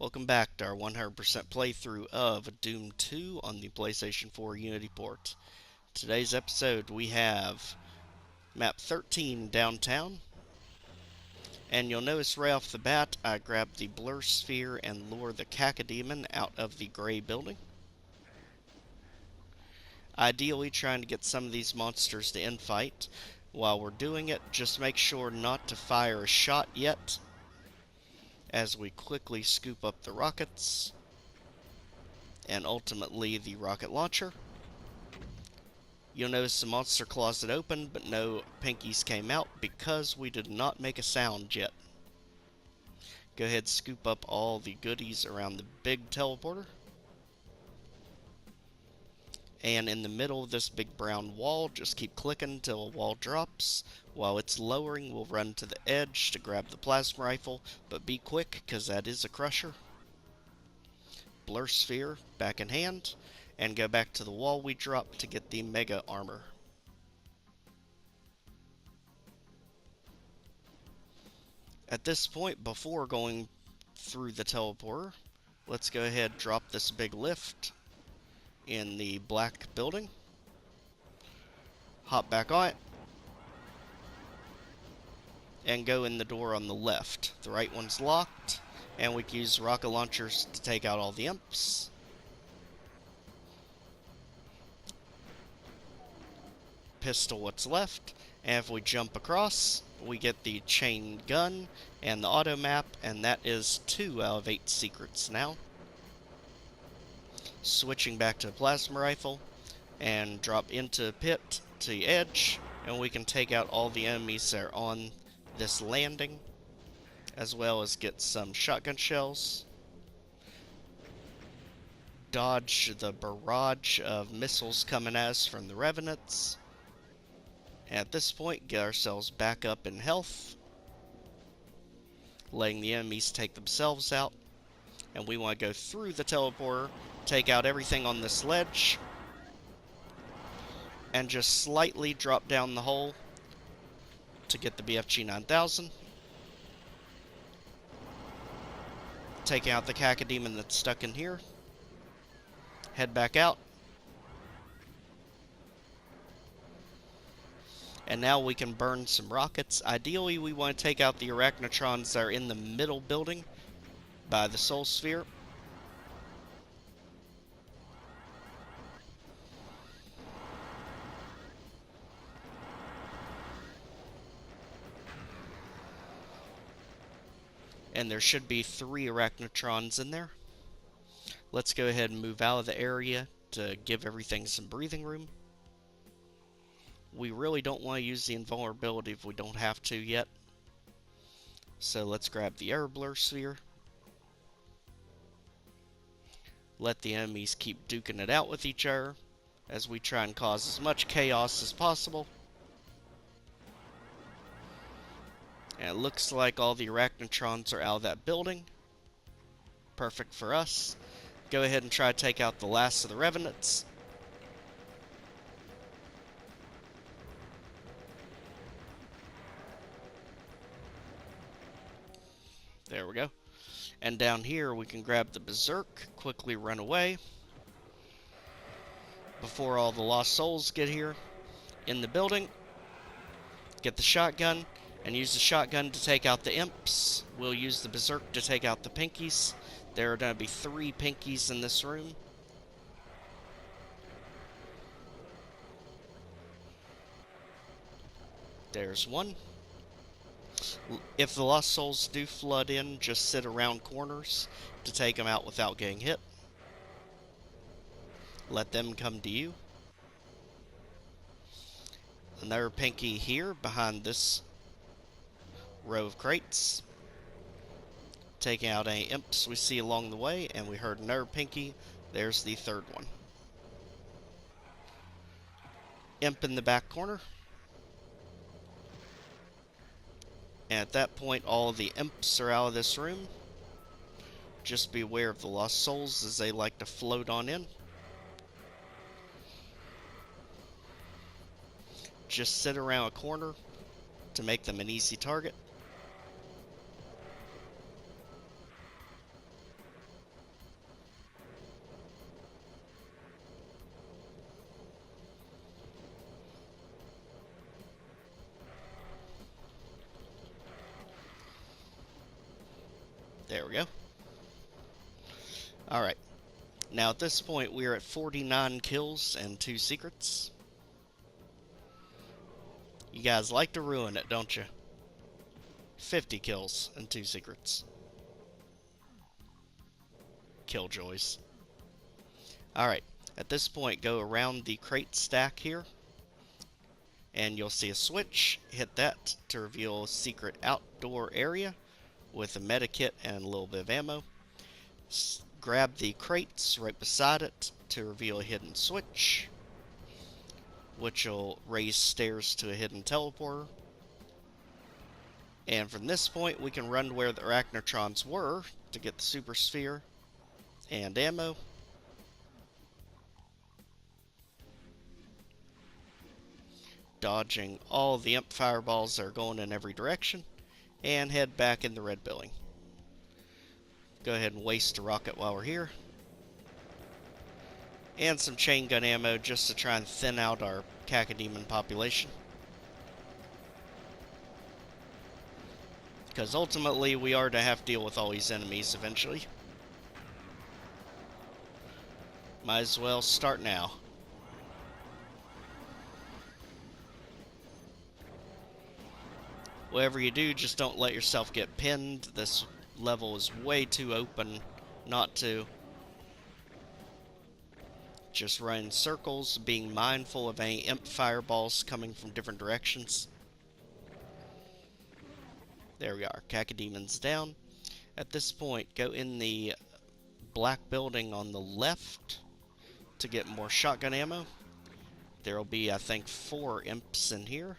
Welcome back to our 100% playthrough of Doom 2 on the PlayStation 4 Unity port. Today's episode we have Map 13 downtown, and you'll notice right off the bat I grabbed the blur sphere and lure the cacodemon out of the gray building. Ideally trying to get some of these monsters to infight. While we're doing it, just make sure not to fire a shot yet, as we quickly scoop up the rockets and ultimately the rocket launcher. You'll notice the monster closet opened, but no pinkies came out because we did not make a sound yet. Go ahead, scoop up all the goodies around the big teleporter. And in the middle of this big brown wall, just keep clicking until a wall drops. While it's lowering, we'll run to the edge to grab the plasma rifle, but be quick, because that is a crusher. Blur sphere back in hand, and go back to the wall we dropped to get the mega armor. At this point, before going through the teleporter, let's go ahead and drop this big lift in the black building. Hop back on it, and go in the door on the left. The right one's locked, and we can use rocket launchers to take out all the imps. Pistol what's left, and if we jump across, we get the chain gun and the auto map, and that is 2 out of 8 secrets now. Switching back to the plasma rifle, and drop into the pit to the edge, and we can take out all the enemies that are on this landing, as well as get some shotgun shells. Dodge the barrage of missiles coming at us from the revenants. At this point, get ourselves back up in health, letting the enemies take themselves out. And we want to go through the teleporter, take out everything on this ledge, and just slightly drop down the hole to get the BFG 9000. Take out the cacodemon that's stuck in here. Head back out. And now we can burn some rockets. Ideally, we want to take out the arachnotrons that are in the middle building by the soul sphere. And there should be 3 arachnotrons in there. Let's go ahead and move out of the area to give everything some breathing room. We really don't want to use the invulnerability if we don't have to yet. So let's grab the air blur sphere. Let the enemies keep duking it out with each other as we try and cause as much chaos as possible. And it looks like all the arachnotrons are out of that building. Perfect for us. Go ahead and try to take out the last of the revenants. There we go. And down here we can grab the berserk, quickly run away before all the lost souls get here. In the building, get the shotgun, and use the shotgun to take out the imps. We'll use the berserk to take out the pinkies. There are going to be 3 pinkies in this room. There's one. If the lost souls do flood in, just sit around corners to take them out without getting hit. Let them come to you. Another pinky here behind this row of crates. Taking out any imps we see along the way, and we heard another pinky. There's the 3rd one. Imp in the back corner. And at that point, all of the imps are out of this room. Just be aware of the lost souls as they like to float on in. Just sit around a corner to make them an easy target. There we go. Alright. Now at this point we are at 49 kills and 2 secrets. You guys like to ruin it, don't you? 50 kills and 2 secrets. Killjoys. Alright, at this point go around the crate stack here. And you'll see a switch. Hit that to reveal a secret outdoor area with a medikit and a little bit of ammo. Grab the crates right beside it to reveal a hidden switch, which will raise stairs to a hidden teleporter. And from this point we can run where the arachnotrons were to get the super sphere and ammo. Dodging all the imp fireballs that are going in every direction, and head back in the red building. Go ahead and waste a rocket while we're here. And some chain gun ammo just to try and thin out our cacodemon population. Because ultimately we are to have to deal with all these enemies eventually. Might as well start now. Whatever you do, just don't let yourself get pinned. This level is way too open not to. Just run in circles, being mindful of any imp fireballs coming from different directions. There we are, cacodemon's down. At this point, go in the black building on the left to get more shotgun ammo. There will be, I think, 4 imps in here.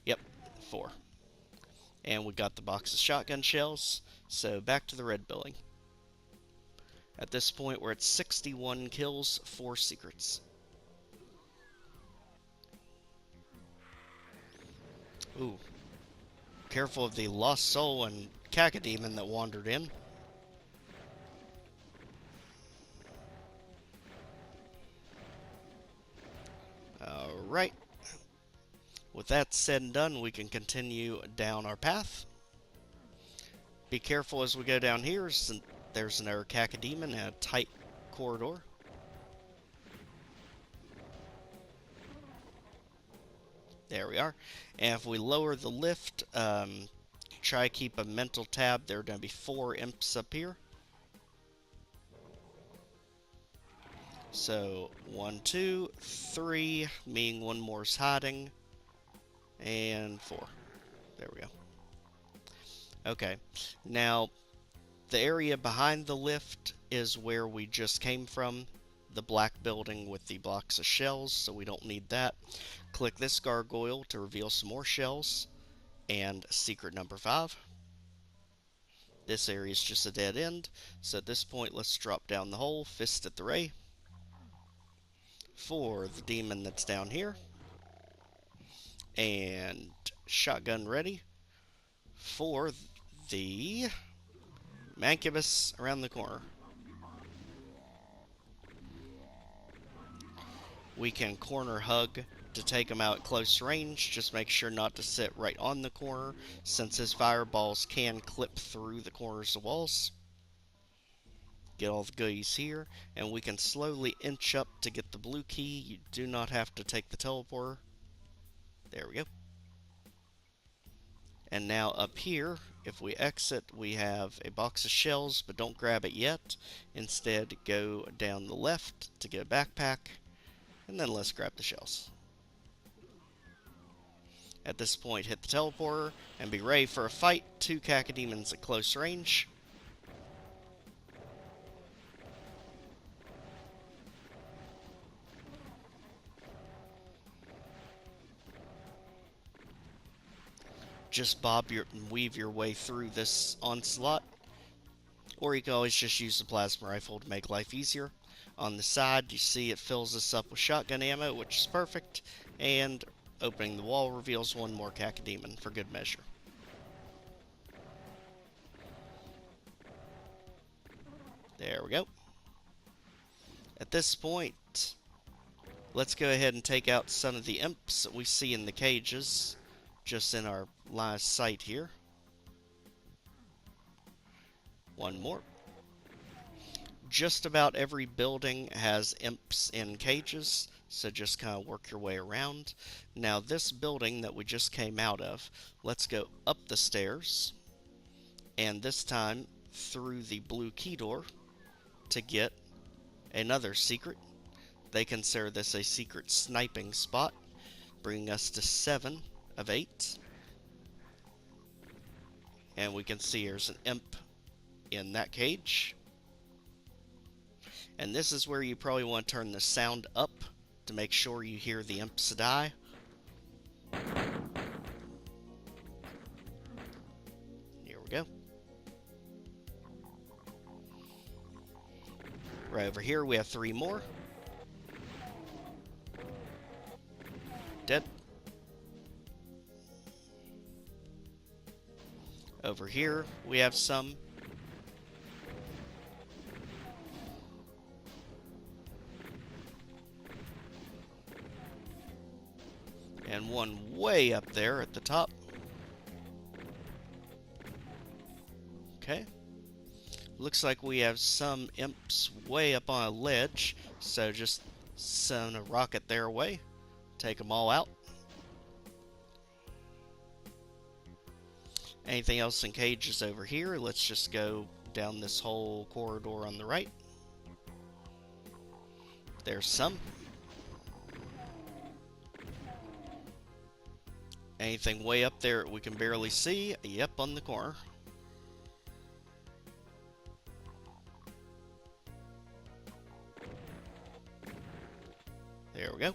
Yep, 4. And we got the box of shotgun shells, so back to the red building. At this point, we're at 61 kills, 4 secrets. Ooh. Careful of the lost soul and cacodemon that wandered in. Alright. With that said and done, we can continue down our path. Be careful as we go down here. There's another cacodemon in a tight corridor. There we are. And if we lower the lift, try to keep a mental tab. There are going to be 4 imps up here. So, 1, 2, 3, meaning one more is hiding. And 4. There we go. Okay. Now, the area behind the lift is where we just came from. The black building with the blocks of shells, so we don't need that. Click this gargoyle to reveal some more shells. And secret number 5. This area is just a dead end. So at this point, let's drop down the hole, fist at the ray. For the demon that's down here. And shotgun ready for the Mancubus around the corner. We can corner hug to take him out at close range. Just make sure not to sit right on the corner, since his fireballs can clip through the corners of walls. Get all the goodies here, and we can slowly inch up to get the blue key. You do not have to take the teleporter. There we go. And now up here, if we exit, we have a box of shells, but don't grab it yet. Instead, go down the left to get a backpack, and then let's grab the shells. At this point, hit the teleporter, and be ready for a fight. 2 cacodemons at close range. Just bob and weave your way through this onslaught. Or you can always just use the plasma rifle to make life easier. On the side, you see it fills us up with shotgun ammo, which is perfect. And opening the wall reveals 1 more cacodemon for good measure. There we go. At this point, let's go ahead and take out some of the imps that we see in the cages, just in our line of sight here. One more. Just about every building has imps in cages, so just kind of work your way around. Now this building that we just came out of, let's go up the stairs, and this time through the blue key door to get another secret. They consider this a secret sniping spot, bringing us to 7 of 8. And we can see there's an imp in that cage. And this is where you probably want to turn the sound up to make sure you hear the imps die. Here we go. Right over here we have 3 more. Dead. Over here we have some. And one way up there at the top. Okay. Looks like we have some imps way up on a ledge, so just send a rocket their way. Take them all out. Anything else in cages over here? Let's just go down this whole corridor on the right. There's some. Anything way up there we can barely see? Yep, on the corner. There we go.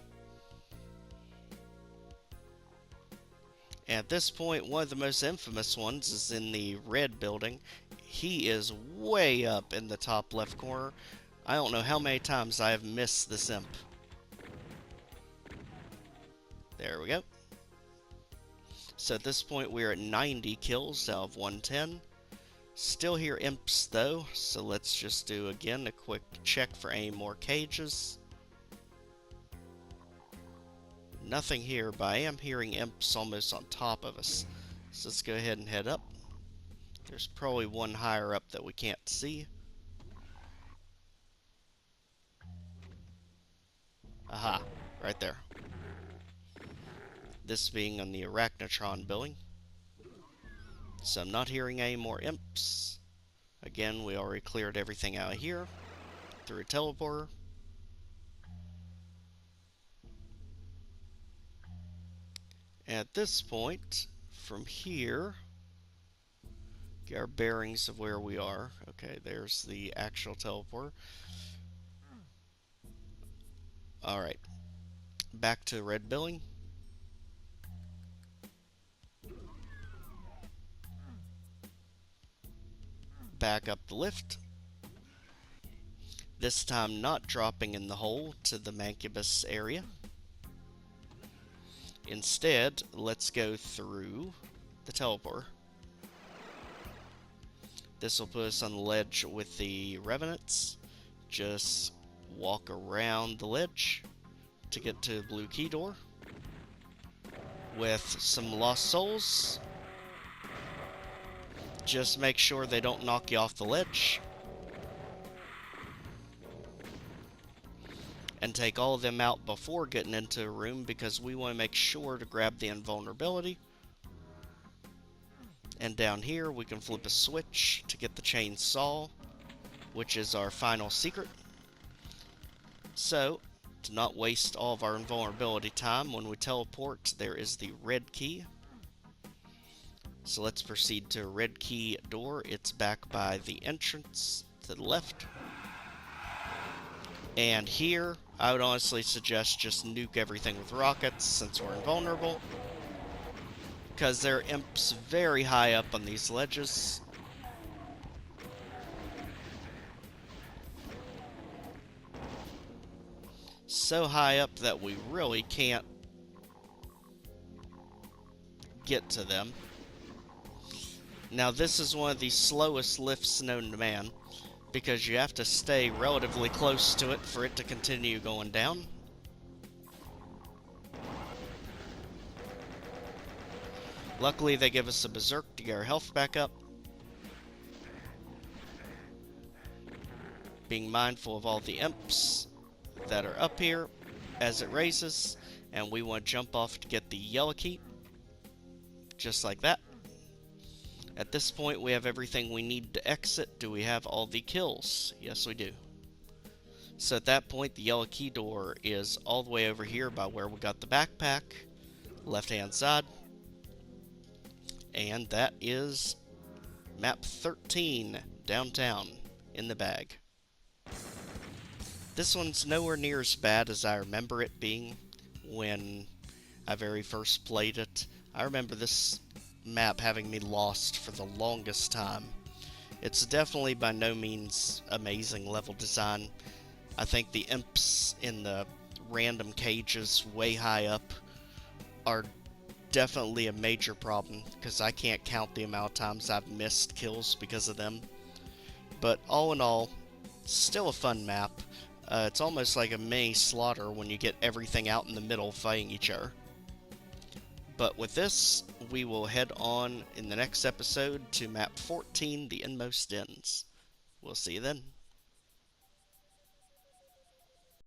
At this point, one of the most infamous ones is in the red building. He is way up in the top left corner. I don't know how many times I have missed this imp. There we go. So at this point we're at 90 kills out of 110. Still hear imps though, so let's just do again a quick check for any more cages. Nothing here, but I am hearing imps almost on top of us. So let's go ahead and head up. There's probably one higher up that we can't see. Aha, right there. This being on the Arachnotron building. So I'm not hearing any more imps. Again, we already cleared everything out of here through a teleporter. At this point, from here, get our bearings of where we are. Okay, there's the actual teleporter. Alright, back to red building. Back up the lift. This time not dropping in the hole to the Mancubus area. Instead, let's go through the teleporter. This will put us on the ledge with the Revenants. Just walk around the ledge to get to the blue key door with some lost souls. Just make sure they don't knock you off the ledge. And take all of them out before getting into a room, because we want to make sure to grab the invulnerability. And down here we can flip a switch to get the chainsaw, which is our final secret. So, to not waste all of our invulnerability time, when we teleport, there is the red key. So let's proceed to a red key door. It's back by the entrance to the left. And here, I would honestly suggest just nuke everything with rockets since we're invulnerable. Because there are imps very high up on these ledges. So high up that we really can't get to them. Now this is one of the slowest lifts known to man, because you have to stay relatively close to it for it to continue going down. Luckily they give us a berserk to get our health back up. being mindful of all the imps that are up here as it raises, and we want to jump off to get the yellow key, just like that. At this point, we have everything we need to exit. Do we have all the kills? Yes, we do. So at that point, the yellow key door is all the way over here by where we got the backpack, left-hand side. And that is Map 13, downtown, in the bag. This one's nowhere near as bad as I remember it being when I very first played it. I remember this map having me lost for the longest time. It's definitely by no means amazing level design. I think the imps in the random cages way high up are definitely a major problem, because I can't count the amount of times I've missed kills because of them. But all in all, still a fun map. It's almost like a mini slaughter when you get everything out in the middle fighting each other. But with this, we will head on in the next episode to Map 14, the Inmost Dens. We'll see you then.